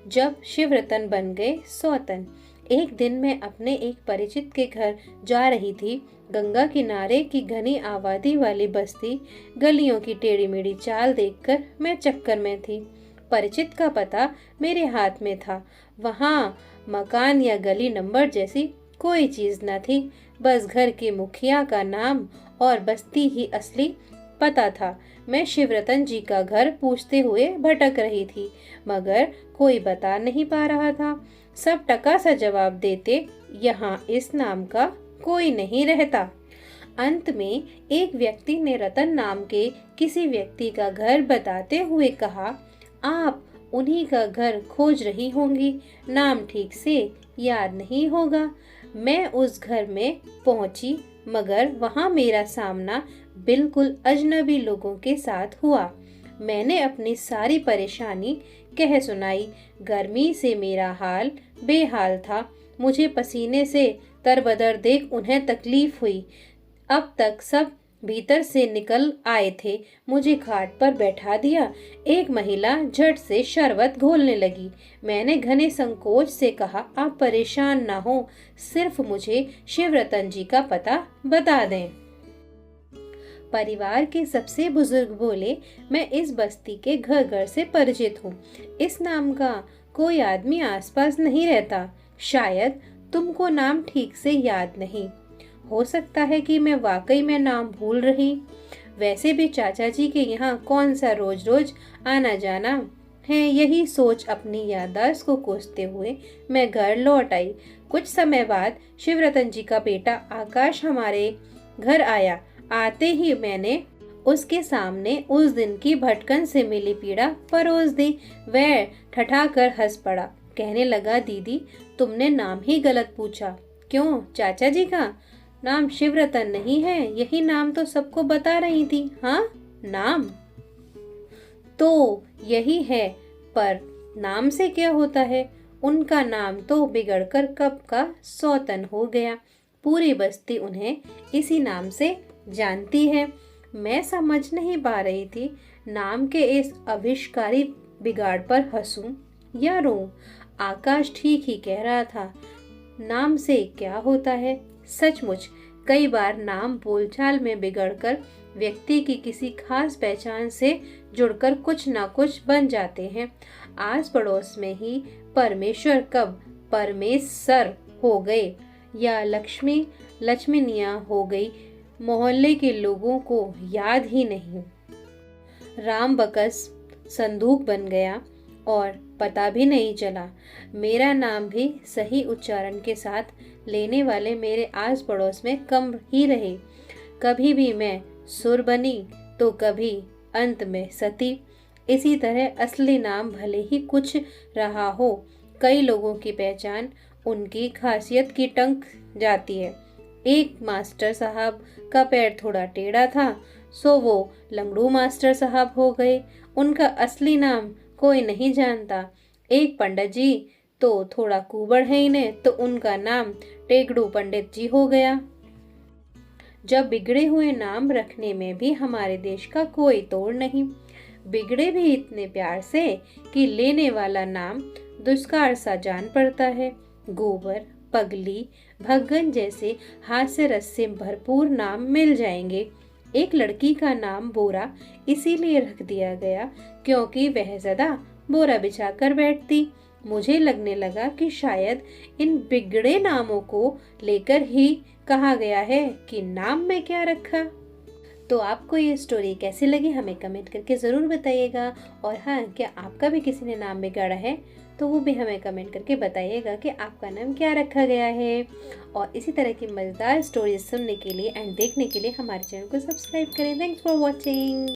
जब शिवरतन बन गए सौतन। एक दिन मैं अपने एक परिचित के घर जा रही थी। गंगा किनारे की घनी आबादी वाली बस्ती, गलियों की टेढ़ी मेढ़ी चाल देखकर मैं चक्कर में थी। परिचित का पता मेरे हाथ में था। वहाँ मकान या गली नंबर जैसी कोई चीज न थी, बस घर के मुखिया का नाम और बस्ती ही असली पता था। मैं शिवरतन जी का घर पूछते हुए भटक रही थी, मगर कोई बता नहीं पा रहा था। सब टका सा जवाब देते, यहाँ इस नाम का कोई नहीं रहता। अंत में एक व्यक्ति ने रतन नाम के किसी व्यक्ति का घर बताते हुए कहा, आप उन्हीं का घर खोज रही होंगी, नाम ठीक से याद नहीं होगा। मैं उस घर में पहुंची, मगर वहां मेरा सामना बिल्कुल अजनबी लोगों के साथ हुआ। मैंने अपनी सारी परेशानी कह सुनाई। गर्मी से मेरा हाल बेहाल था। मुझे पसीने से तरबदर देख उन्हें तकलीफ हुई। अब तक सब भीतर से निकल आए थे। मुझे खाट पर बैठा दिया। एक महिला झट से शरबत घोलने लगी। मैंने घने संकोच से कहा, आप परेशान ना हो, सिर्फ मुझे शिवरतन जी का पता बता दें। परिवार के सबसे बुजुर्ग बोले, मैं इस बस्ती के घर घर से परिचित हूँ। इस नाम का कोई आदमी आसपास नहीं रहता। शायद तुमको नाम ठीक से याद नहीं। हो सकता है कि मैं वाकई में नाम भूल रही। वैसे भी चाचा जी के यहाँ कौन सा रोज रोज आना जाना है। यही सोच अपनी याददाश्त को कोसते हुए मैं घर लौट आई। कुछ समय बाद शिवरतन जी का बेटा आकाश हमारे घर आया। आते ही मैंने उसके सामने उस दिन की भटकन से मिली पीड़ा परोस दी। वह ठठाकर हंस पड़ा। कहने लगा, दीदी तुमने नाम ही गलत पूछा। क्यों? चाचा जी का नाम शिवरतन नहीं है, यही नाम तो सबको बता रही थी। हाँ, नाम तो यही है, पर नाम से क्या होता है? उनका नाम तो बिगड़कर कब का सौतन हो गया। पूरी बस्ती उन्हें इसी नाम से जानती है। मैं समझ नहीं पा रही थी, नाम के इस आविष्कारी बिगाड़ पर हंसूं या रोऊं। आकाश ठीक ही कह रहा था। नाम से क्या होता है? सचमुच कई बार नाम बोलचाल में बिगड़कर व्यक्ति की किसी खास पहचान से जुड़कर कुछ ना कुछ बन जाते हैं। आस पड़ोस में ही परमेश्वर कब परमेश्वर हो गए या लक्ष्मी लक्ष्मीनिया हो गई, मोहल्ले के लोगों को याद ही नहीं। राम बकस संदूक बन गया और पता भी नहीं चला। मेरा नाम भी सही उच्चारण के साथ लेने वाले मेरे आस पड़ोस में कम ही रहे। कभी भी मैं सुर बनी तो कभी अंत में सती। इसी तरह असली नाम भले ही कुछ रहा हो, कई लोगों की पहचान उनकी खासियत की टंक जाती है। एक मास्टर साहब का पैर थोड़ा टेढ़ा था, सो वो लंगड़ू मास्टर साहब हो गए। उनका असली नाम कोई नहीं जानता। एक पंडित जी तो थोड़ा कुबड़ है इन्हें, तो उनका नाम टेगड़ू पंडित जी हो गया। जब बिगड़े हुए नाम रखने में भी हमारे देश का कोई तोड़ नहीं। बिगड़े भी इतने प्यार से कि लेने वाला नाम दुष्कार सा जान पड़ता है। गोबर, पगली, भगन जैसे हास्य रस से भरपूर नाम मिल जाएंगे। एक लड़की का नाम बोरा इसीलिए रख दिया गया क्योंकि वह ज़्यादा बोरा बिछाकर बैठती। मुझे लगने लगा कि शायद इन बिगड़े नामों को लेकर ही कहा गया है कि नाम में क्या रखा। तो आपको ये स्टोरी कैसी लगी हमें कमेंट करके ज़रूर बताइएगा। और हाँ, क्या आपका भी किसी ने नाम बिगाड़ा है तो वो भी हमें कमेंट करके बताइएगा कि आपका नाम क्या रखा गया है। और इसी तरह की मज़ेदार स्टोरीज सुनने के लिए एंड देखने के लिए हमारे चैनल को सब्सक्राइब करें। Thanks for watching.